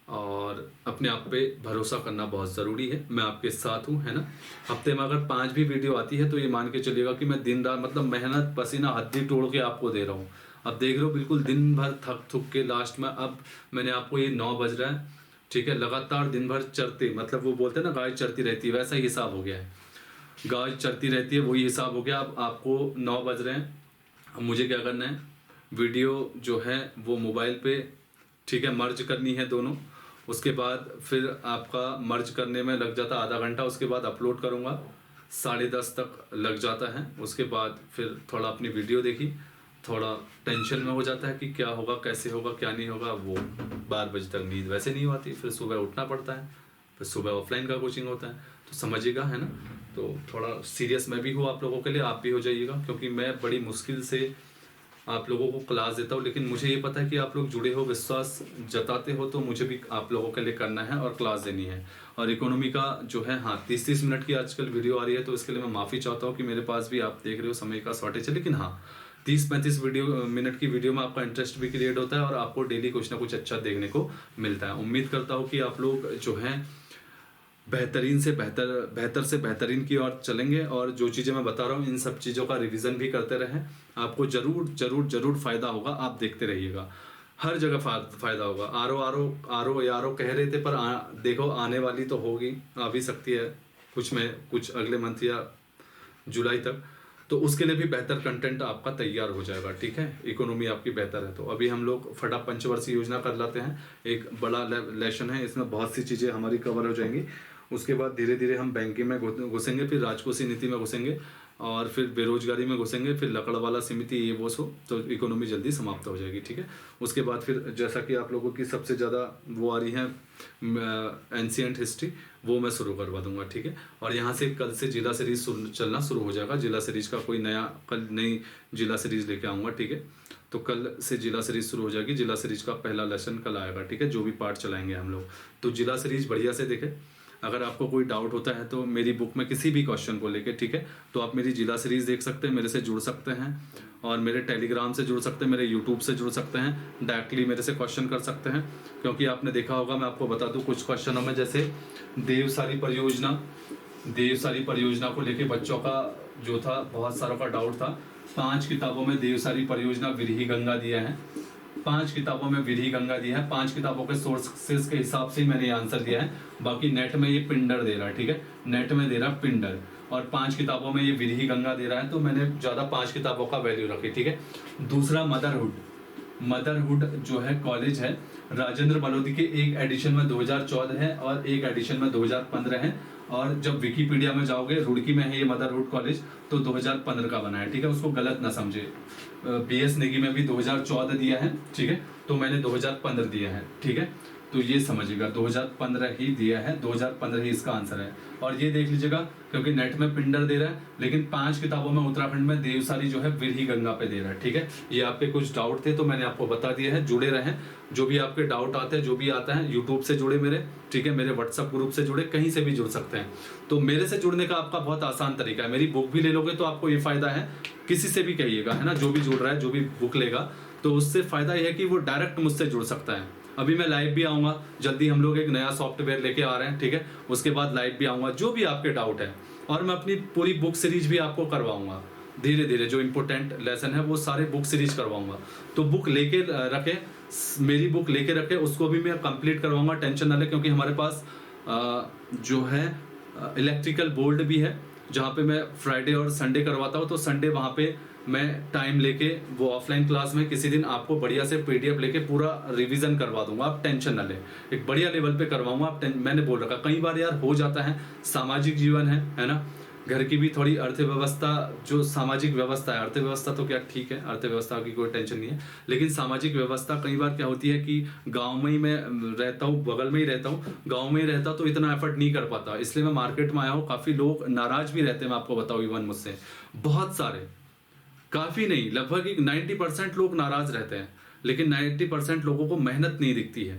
और अपने आप पे भरोसा करना बहुत ज़रूरी है। मैं आपके साथ हूँ, है ना। हफ्ते में अगर 5 भी वीडियो आती है तो ये मान के चलिएगा कि मैं दिन रात मतलब मेहनत पसीना हड्डी तोड़ के आपको दे रहा हूँ। अब देख रहे हो बिल्कुल दिन भर थक थुक के लास्ट में, अब मैंने आपको ये 9 बज रहा है, ठीक है, लगातार दिन भर चरते, मतलब वो बोलते हैं ना गाय चरती रहती है, वैसा ही हिसाब हो गया है। गाय चरती रहती है वही हिसाब हो गया। अब आपको 9 बज रहे हैं, अब मुझे क्या करना है, वीडियो जो है वो मोबाइल पे, ठीक है, मर्ज करनी है दोनों। उसके बाद फिर आपका मर्ज करने में लग जाता आधा घंटा, उसके बाद अपलोड करूँगा 10:30 तक लग जाता है। उसके बाद फिर थोड़ा अपनी वीडियो देखी, थोड़ा टेंशन में हो जाता है कि क्या होगा, कैसे होगा, क्या नहीं होगा। वो 12 बजे तक नींद वैसे नहीं आती, फिर सुबह उठना पड़ता है, फिर सुबह ऑफलाइन का कोचिंग होता है, तो समझिएगा, है ना। तो थोड़ा सीरियस मैं भी हूँ आप लोगों के लिए, आप भी हो जाइएगा, क्योंकि मैं बड़ी मुश्किल से आप लोगों को क्लास देता हूँ। लेकिन मुझे ये पता है कि आप लोग जुड़े हो, विश्वास जताते हो, तो मुझे भी आप लोगों के लिए करना है और क्लास देनी है। और इकोनॉमी का जो है, हाँ 30-30 मिनट की आजकल वीडियो आ रही है, तो इसके लिए मैं माफ़ी चाहता हूँ कि मेरे पास भी आप देख रहे हो समय का शॉर्टेज है। लेकिन हाँ 30-35 मिनट की वीडियो में आपका इंटरेस्ट भी क्रिएट होता है और आपको डेली कुछ ना कुछ अच्छा देखने को मिलता है। उम्मीद करता हूँ कि आप लोग जो हैं बेहतरीन से बेहतर से बेहतरीन की ओर चलेंगे। और जो चीज़ें मैं बता रहा हूँ इन सब चीज़ों का रिवीजन भी करते रहें, आपको जरूर जरूर जरूर फ़ायदा होगा। आप देखते रहिएगा, हर जगह फ़ायदा होगा। आरो आरो आरो यारो कह रहे थे, पर देखो आने वाली तो होगी, आ भी सकती है कुछ अगले मंथ या जुलाई तक। तो उसके लिए भी बेहतर कंटेंट आपका तैयार हो जाएगा, ठीक है। इकोनॉमी आपकी बेहतर है तो अभी हम लोग फटा पंचवर्षीय योजना कर लाते हैं, एक बड़ा लेसन है, इसमें बहुत सी चीज़ें हमारी कवर हो जाएंगी। उसके बाद धीरे धीरे हम बैंकिंग में घुसेंगे, फिर राजकोषीय नीति में घुसेंगे, और फिर बेरोजगारी में घुसेंगे, फिर लकड़वाला समिति ये वो सो, तो इकोनॉमी जल्दी समाप्त हो जाएगी, ठीक है। उसके बाद फिर जैसा कि आप लोगों की सबसे ज़्यादा वो आ रही है एंशिएंट हिस्ट्री, वो मैं शुरू करवा दूंगा, ठीक है। और यहाँ से कल से जिला सीरीज चलना शुरू हो जाएगा। जिला सीरीज का कोई कल नई जिला सीरीज लेके आऊँगा, ठीक है। तो कल से जिला सीरीज शुरू हो जाएगी। जिला सीरीज का पहला लेसन कल आएगा, ठीक है, जो भी पार्ट चलाएंगे हम लोग। तो जिला सीरीज बढ़िया से देखें। अगर आपको कोई डाउट होता है तो मेरी बुक में किसी भी क्वेश्चन को लेके, ठीक है, तो आप मेरी जिला सीरीज देख सकते हैं, मेरे से जुड़ सकते हैं, और मेरे टेलीग्राम से जुड़ सकते हैं, मेरे यूट्यूब से जुड़ सकते हैं, डायरेक्टली मेरे से क्वेश्चन कर सकते हैं। क्योंकि आपने देखा होगा, मैं आपको बता दूं, कुछ क्वेश्चनों में जैसे देवसारी परियोजना को लेके बच्चों का जो था, बहुत सारों का डाउट था। 5 किताबों में देवसारी परियोजना विरही गंगा दिया है, 5 किताबों में विरही गंगा दिया है। 5 किताबों के सोर्सेस के हिसाब से ही मैंने आंसर दिया है। बाकी नेट में ये पिंडर दे रहा है, ठीक है, नेट में दे रहा है पिंडर, और 5 किताबों में ये विरही गंगा दे रहा है, तो मैंने ज़्यादा 5 किताबों का वैल्यू रखी, ठीक है। दूसरा मदरहुड जो है कॉलेज है, राजेंद्र बलोदी के एक एडिशन में 2014 है और एक एडिशन में 2015 है। और जब विकिपीडिया में जाओगे, रुड़की में है ये मदरहुड कॉलेज, तो 2015 का बना है, ठीक है, उसको गलत ना समझे। BS नेगी में भी 2014 दिया है, ठीक है, तो मैंने 2015 दिया है, ठीक है। तो ये समझिएगा 2015 ही दिया है, 2015 ही इसका आंसर है। और ये देख लीजिएगा, क्योंकि नेट में पिंडर दे रहा है, लेकिन 5 किताबों में उत्तराखंड में देवसारी जो है विरही गंगा पे दे रहा है, ठीक है। ये आपके कुछ डाउट थे तो मैंने आपको बता दिया है। जुड़े रहें, जो भी आपके डाउट आते हैं, जो भी आता है, यूट्यूब से जुड़े मेरे, ठीक है, मेरे व्हाट्सअप ग्रुप से जुड़े, कहीं से भी जुड़ सकते हैं। तो मेरे से जुड़ने का आपका बहुत आसान तरीका है, मेरी बुक भी ले लोगे तो आपको ये फायदा है, किसी से भी कहिएगा, है ना, जो भी जुड़ रहा है, जो भी बुक लेगा, तो उससे फायदा यह है कि वो डायरेक्ट मुझसे जुड़ सकता है। अभी मैं लाइव भी आऊँगा, जल्दी हम लोग एक नया सॉफ्टवेयर लेके आ रहे हैं, ठीक है, उसके बाद लाइव भी आऊँगा, जो भी आपके डाउट है। और मैं अपनी पूरी बुक सीरीज भी आपको करवाऊँगा धीरे धीरे, जो इंपॉर्टेंट लेसन है वो सारे बुक सीरीज करवाऊँगा। तो बुक लेके रखे, मेरी बुक लेके रखे, उसको भी मैं कंप्लीट करवाऊँगा, टेंशन ना ले। क्योंकि हमारे पास जो है इलेक्ट्रिकल बोर्ड भी है, जहाँ पे मैं फ्राइडे और संडे करवाता हूँ। तो संडे वहाँ पे मैं टाइम लेके वो ऑफलाइन क्लास में किसी दिन आपको बढ़िया से PDF लेके पूरा रिवीजन करवा दूंगा, आप टेंशन ना लें, एक बढ़िया लेवल पे करवाऊंगा। आप मैंने बोल रखा, कई बार यार हो जाता है, सामाजिक जीवन है ना, घर की भी थोड़ी अर्थव्यवस्था, जो सामाजिक व्यवस्था है, अर्थव्यवस्था तो क्या ठीक है, अर्थव्यवस्था की कोई टेंशन नहीं है, लेकिन सामाजिक व्यवस्था कई बार क्या होती है कि गांव में ही मैं रहता हूँ, बगल में ही रहता हूँ, गांव में ही रहता तो इतना एफर्ट नहीं कर पाता, इसलिए मैं मार्केट में आया हूँ। काफ़ी लोग नाराज भी रहते हैं, मैं आपको बताऊँ, इवन मुझसे बहुत सारे, काफ़ी नहीं, लगभग 90% लोग नाराज रहते हैं, लेकिन 90% लोगों को मेहनत नहीं दिखती है।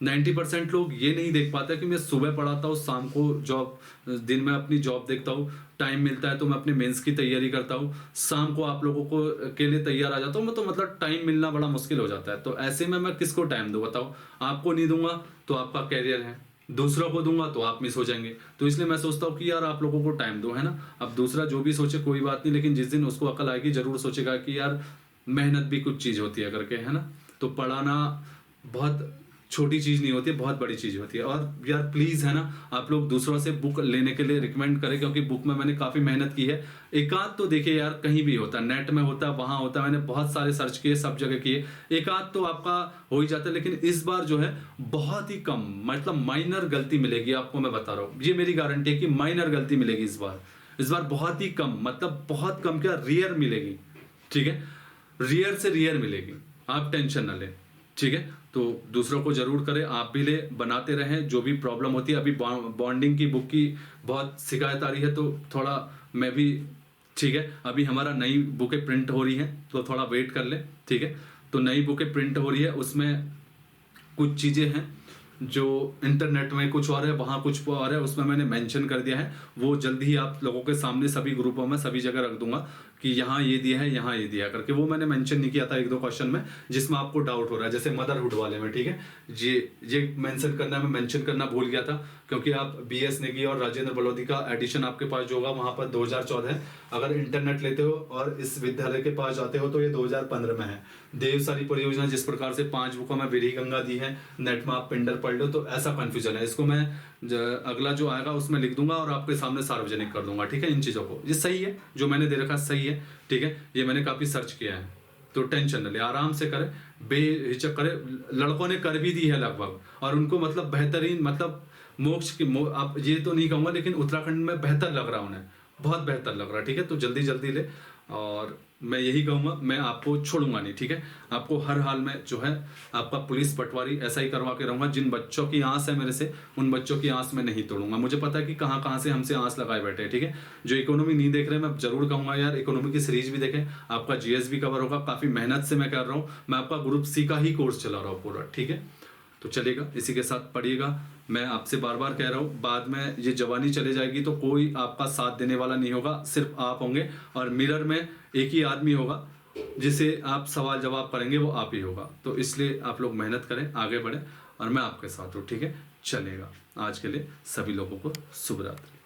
90% लोग ये नहीं देख पाते कि मैं सुबह पढ़ाता हूँ, शाम को जॉब, दिन में अपनी जॉब देखता हूँ, टाइम मिलता है तो मैं अपने मेंस की तैयारी करता हूँ, शाम को आप लोगों को के लिए तैयार आ जाता हूँ मैं, तो मतलब टाइम मिलना बड़ा मुश्किल हो जाता है। तो ऐसे में मैं किसको टाइम दूँ बताओ? आपको नहीं दूंगा तो आपका कैरियर है, दूसरों को दूंगा तो आप मिस हो जाएंगे। तो इसलिए मैं सोचता हूँ कि यार आप लोगों को टाइम दो, है ना। अब दूसरा जो भी सोचे कोई बात नहीं, लेकिन जिस दिन उसको अकल आएगी जरूर सोचेगा कि यार मेहनत भी कुछ चीज़ होती है करके, है ना। तो पढ़ाना बहुत छोटी चीज़ नहीं होती है, बहुत बड़ी चीज़ होती है। और यार प्लीज़, है ना, आप लोग दूसरों से बुक लेने के लिए रिकमेंड करें, क्योंकि बुक में मैंने काफ़ी मेहनत की है। एकाध तो देखिए यार, कहीं भी होता है, नेट में होता है, वहाँ होता है, मैंने बहुत सारे सर्च किए, सब जगह किए, एकाध तो आपका हो ही जाता है। लेकिन इस बार जो है बहुत ही कम, मतलब माइनर गलती मिलेगी आपको, मैं बता रहा हूँ, ये मेरी गारंटी है कि माइनर गलती मिलेगी इस बार बहुत ही कम, मतलब बहुत कम, क्या रियर मिलेगी, ठीक है, रियर से रियर मिलेगी, आप टेंशन ना लें, ठीक है। तो दूसरों को जरूर करें, आप भी ले, बनाते रहें। जो भी प्रॉब्लम होती है, अभी बॉन्डिंग की बुक की बहुत शिकायत आ रही है, तो थोड़ा मैं भी, ठीक है, अभी हमारा नई बुकें प्रिंट हो रही हैं, तो थोड़ा वेट कर ले, ठीक है। तो नई बुकें प्रिंट हो रही है, उसमें कुछ चीज़ें हैं जो इंटरनेट में कुछ और है, वहाँ कुछ और है, उसमें मैंने मेंशन कर दिया है। वो जल्दी ही आप लोगों के सामने सभी ग्रुपों में, सभी जगह रख दूंगा कि यहाँ ये दिया है, यहाँ ये दिया है करके, वो मैंने मेंशन नहीं किया था एक दो क्वेश्चन में जिसमें आपको डाउट हो रहा है, जैसे मदरहुड वाले में, ठीक है। ये मेंशन करना, मैं मेंशन करना भूल गया था, क्योंकि आप BS नेगी और राजेंद्र बलौदी का एडिशन आपके पास जो होगा वहाँ पर 2014 है। अगर इंटरनेट लेते हो और इस विद्यालय के पास जाते हो तो ये 2015 में है। देव सारी परियोजना जिस प्रकार से 5 बुकों में विरही गंगा दी है, नेट में आप पिंडर पढ़ लो, तो ऐसा कंफ्यूजन है। इसको मैं अगला जो आएगा उसमें लिख दूंगा और आपके सामने सार्वजनिक कर दूंगा, ठीक है। इन चीज़ों को, ये सही है जो मैंने दे रखा, सही है, ठीक है। ये मैंने काफ़ी सर्च किया है, तो टेंशन न ले, आराम से करें, बेहिचक करें। लड़कों ने कर भी दी है लगभग, और उनको मतलब बेहतरीन, मतलब मोक्ष की आप ये तो नहीं कहूँगा, लेकिन उत्तराखंड में बेहतर लग रहा उन्हें, बहुत बेहतर लग रहा है, ठीक है। तो जल्दी जल्दी ले, और मैं यही कहूँगा, मैं आपको छोड़ूंगा नहीं, ठीक है। आपको हर हाल में जो है आपका पुलिस पटवारी ऐसा ही करवा के रहूँगा। जिन बच्चों की आंस है मेरे से, उन बच्चों की आंस मैं नहीं तोड़ूंगा। मुझे पता है कि कहाँ कहाँ से हमसे आंस लगाए बैठे हैं, ठीक है। जो इकोनॉमी नहीं देख रहे, मैं जरूर कहूँगा यार इकोनॉमी की सीरीज भी देखें, आपका GS भी कवर होगा। काफ़ी मेहनत से मैं कर रहा हूँ, मैं आपका ग्रुप C का ही कोर्स चला रहा हूँ पूरा, ठीक है। तो चलेगा, इसी के साथ पढ़िएगा। मैं आपसे बार बार कह रहा हूँ, बाद में ये जवानी चले जाएगी तो कोई आपका साथ देने वाला नहीं होगा, सिर्फ आप होंगे, और मिरर में एक ही आदमी होगा जिसे आप सवाल जवाब करेंगे, वो आप ही होगा। तो इसलिए आप लोग मेहनत करें, आगे बढ़ें, और मैं आपके साथ हूँ, ठीक है। चलेगा, आज के लिए सभी लोगों को शुभ रात्रि।